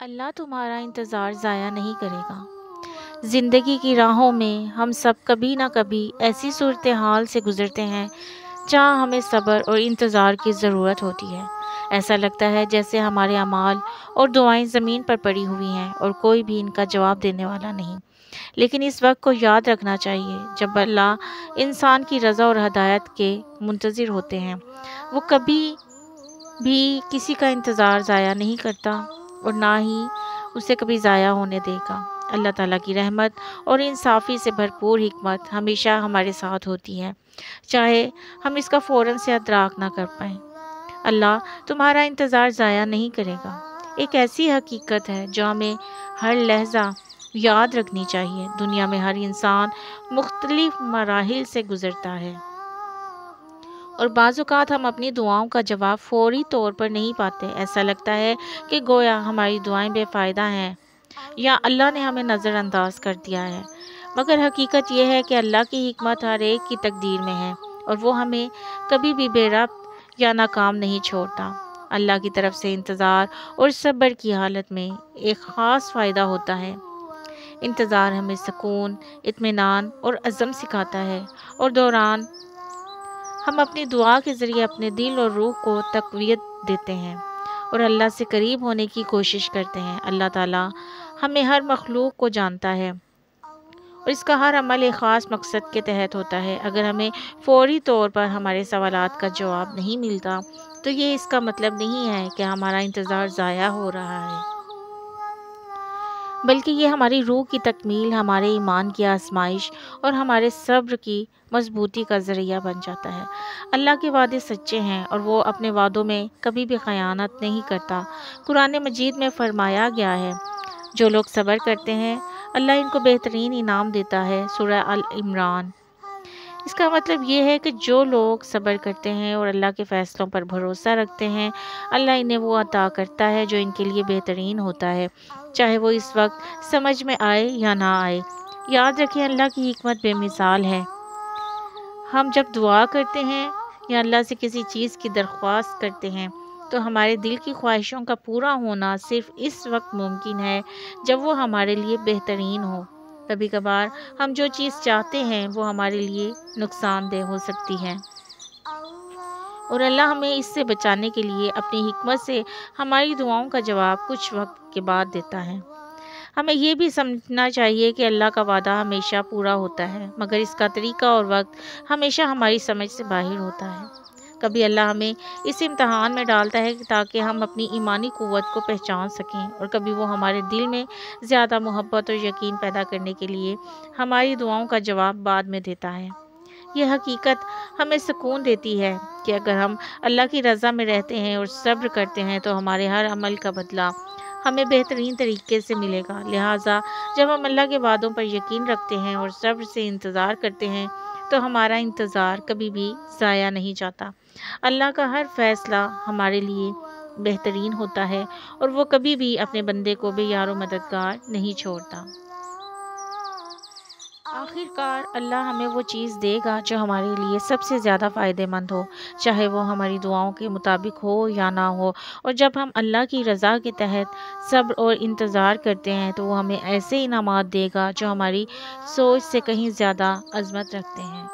اللہ تمہارا انتظار ضائع نہیں کرے گا۔ زندگی کی راہوں میں ہم سب کبھی نہ کبھی ایسی صورتحال سے گزرتے ہیں جہاں ہمیں صبر اور انتظار کی ضرورت ہوتی ہے۔ ایسا لگتا ہے جیسے ہمارے اعمال اور دعائیں زمین پر پڑی ہوئی ہیں اور کوئی بھی ان کا جواب دینے والا نہیں۔ لیکن اس وقت کو یاد رکھنا چاہیے جب اللہ انسان کی رضا اور ہدایت کے منتظر ہوتے ہیں، وہ کبھی بھی کسی کا انتظار ضائع نہیں کرتا اور نہ ہی اسے کبھی ضائع ہونے دے گا۔ اللہ تعالیٰ کی رحمت اور انصافی سے بھرپور حکمت ہمیشہ ہمارے ساتھ ہوتی ہے، چاہے ہم اس کا فوراً سے ادراک نہ کر پائیں۔ اللہ تمہارا انتظار ضائع نہیں کرے گا ایک ایسی حقیقت ہے جو ہمیں ہر لحظہ یاد رکھنی چاہیے۔ دنیا میں ہر انسان مختلف مراحل سے گزرتا ہے اور بعض اوقات ہم اپنی دعاؤں کا جواب فوری طور پر نہیں پاتے۔ ایسا لگتا ہے کہ گویا ہماری دعائیں بے فائدہ ہیں یا اللہ نے ہمیں نظر انداز کر دیا ہے، مگر حقیقت یہ ہے کہ اللہ کی حکمت ہر ایک کی تقدیر میں ہے اور وہ ہمیں کبھی بھی بے ربط یا ناکام نہیں چھوڑتا۔ اللہ کی طرف سے انتظار اور صبر کی حالت میں ایک خاص فائدہ ہوتا ہے۔ انتظار ہمیں سکون، اطمینان اور عزم سکھاتا ہے اور دوران ہم اپنی دعا کے ذریعے اپنے دل اور روح کو تقویت دیتے ہیں اور اللہ سے قریب ہونے کی کوشش کرتے ہیں۔ اللہ تعالیٰ ہمیں ہر مخلوق کو جانتا ہے اور اس کا ہر عمل ایک خاص مقصد کے تحت ہوتا ہے۔ اگر ہمیں فوری طور پر ہمارے سوالات کا جواب نہیں ملتا تو یہ اس کا مطلب نہیں ہے کہ ہمارا انتظار ضائع ہو رہا ہے، بلکہ یہ ہماری روح کی تکمیل، ہمارے ایمان کی آزمائش اور ہمارے صبر کی مضبوطی کا ذریعہ بن جاتا ہے۔ اللہ کے وعدے سچے ہیں اور وہ اپنے وعدوں میں کبھی بھی خیانت نہیں کرتا۔ قرآن مجید میں فرمایا گیا ہے، جو لوگ صبر کرتے ہیں اللہ ان کو بہترین انعام دیتا ہے۔ سورہ ال عمران۔ اس کا مطلب یہ ہے کہ جو لوگ صبر کرتے ہیں اور اللہ کے فیصلوں پر بھروسہ رکھتے ہیں، اللہ انہیں وہ عطا کرتا ہے جو ان کے لیے بہترین ہوتا ہے، چاہے وہ اس وقت سمجھ میں آئے یا نہ آئے۔ یاد رکھیں، اللہ کی حکمت بے مثال ہے۔ ہم جب دعا کرتے ہیں یا اللہ سے کسی چیز کی درخواست کرتے ہیں تو ہمارے دل کی خواہشوں کا پورا ہونا صرف اس وقت ممکن ہے جب وہ ہمارے لیے بہترین ہو۔ کبھی کبھار ہم جو چیز چاہتے ہیں وہ ہمارے لیے نقصان دہ ہو سکتی ہے اور اللہ ہمیں اس سے بچانے کے لیے اپنی حکمت سے ہماری دعاؤں کا جواب کچھ وقت کے بعد دیتا ہے۔ ہمیں یہ بھی سمجھنا چاہیے کہ اللہ کا وعدہ ہمیشہ پورا ہوتا ہے، مگر اس کا طریقہ اور وقت ہمیشہ ہماری سمجھ سے باہر ہوتا ہے۔ کبھی اللہ ہمیں اس امتحان میں ڈالتا ہے تاکہ ہم اپنی ایمانی قوت کو پہچان سکیں، اور کبھی وہ ہمارے دل میں زیادہ محبت اور یقین پیدا کرنے کے لیے ہماری دعاؤں کا جواب بعد میں دیتا ہے۔ یہ حقیقت ہمیں سکون دیتی ہے کہ اگر ہم اللہ کی رضا میں رہتے ہیں اور صبر کرتے ہیں تو ہمارے ہر عمل کا بدلہ ہمیں بہترین طریقے سے ملے گا۔ لہٰذا جب ہم اللہ کے وعدوں پر یقین رکھتے ہیں اور صبر سے انتظار کرتے ہیں تو ہمارا انتظار کبھی بھی ضائع نہیں جاتا۔ اللہ کا ہر فیصلہ ہمارے لیے بہترین ہوتا ہے اور وہ کبھی بھی اپنے بندے کو بے یار و مددگار نہیں چھوڑتا۔ آخر کار اللہ ہمیں وہ چیز دے گا جو ہمارے لیے سب سے زیادہ فائدہ مند ہو، چاہے وہ ہماری دعاؤں کے مطابق ہو یا نہ ہو۔ اور جب ہم اللہ کی رضا کے تحت صبر اور انتظار کرتے ہیں تو وہ ہمیں ایسے انعامات دے گا جو ہماری سوچ سے کہیں زیادہ عظمت رکھتے ہیں۔